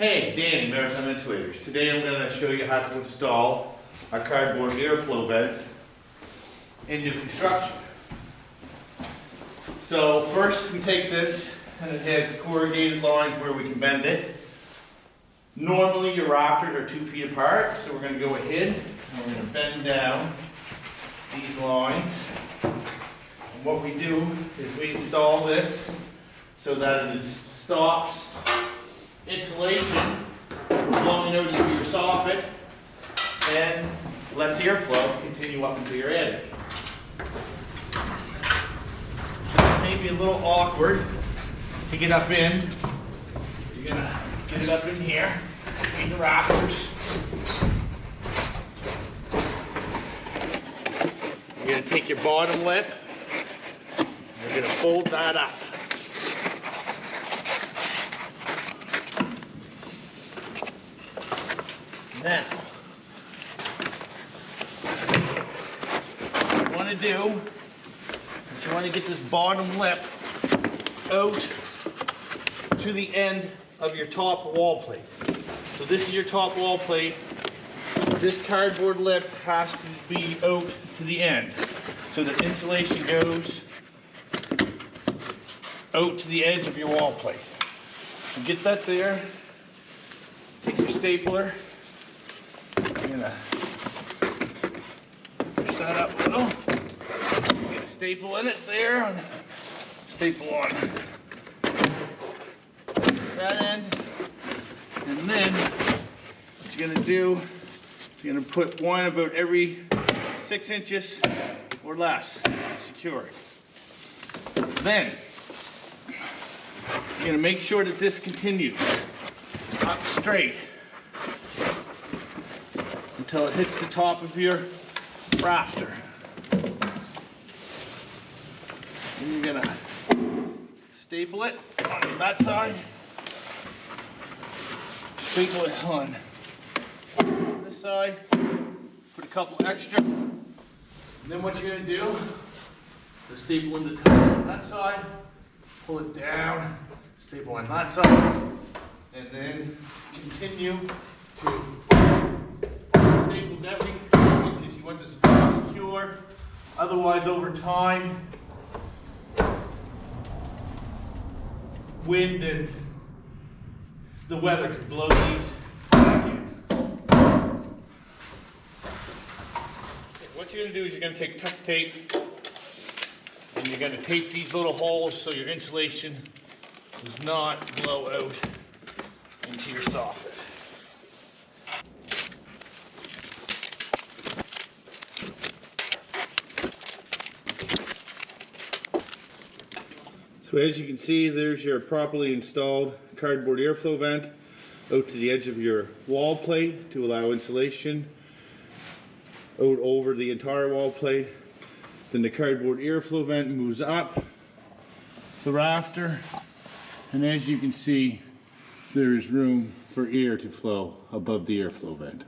Hey, Danny, Maritime Insulators. Today I'm going to show you how to install a cardboard airflow vent in new construction. So first we take this, and it has corrugated lines where we can bend it. Normally your rafters are 2 feet apart, so we're going to go ahead and we're going to bend down these lines. And what we do is we install this so that it stops insulation from blowing out into your soffit and lets airflow continue up into your attic. It may be a little awkward to get up in. You're going to get it up in here between the rafters. You're going to take your bottom lip, you're going to fold that up. Now, what you want to do is you want to get this bottom lip out to the end of your top wall plate. So this is your top wall plate. This cardboard lip has to be out to the end so that insulation goes out to the edge of your wall plate. So get that there. Take your stapler. I'm gonna push that up a little. Get a staple in it there, and staple on that end. And then what you're gonna do, you're gonna put one about every 6 inches or less to secure it. Then you're gonna make sure that this continues up straight until it hits the top of your rafter. And you're gonna staple it on that side, staple it on this side, put a couple extra. And then what you're gonna do is staple in the top on that side, pull it down, staple on that side, and then continue to staples every 2 inches. You want this very secure, otherwise over time, wind and the weather could blow these back in. Okay, what you're going to do is you're going to take tuck tape and you're going to tape these little holes so your insulation does not blow out into your soffit. So as you can see, there's your properly installed cardboard airflow vent out to the edge of your wall plate to allow insulation out over the entire wall plate. Then the cardboard airflow vent moves up the rafter, and as you can see, there is room for air to flow above the airflow vent.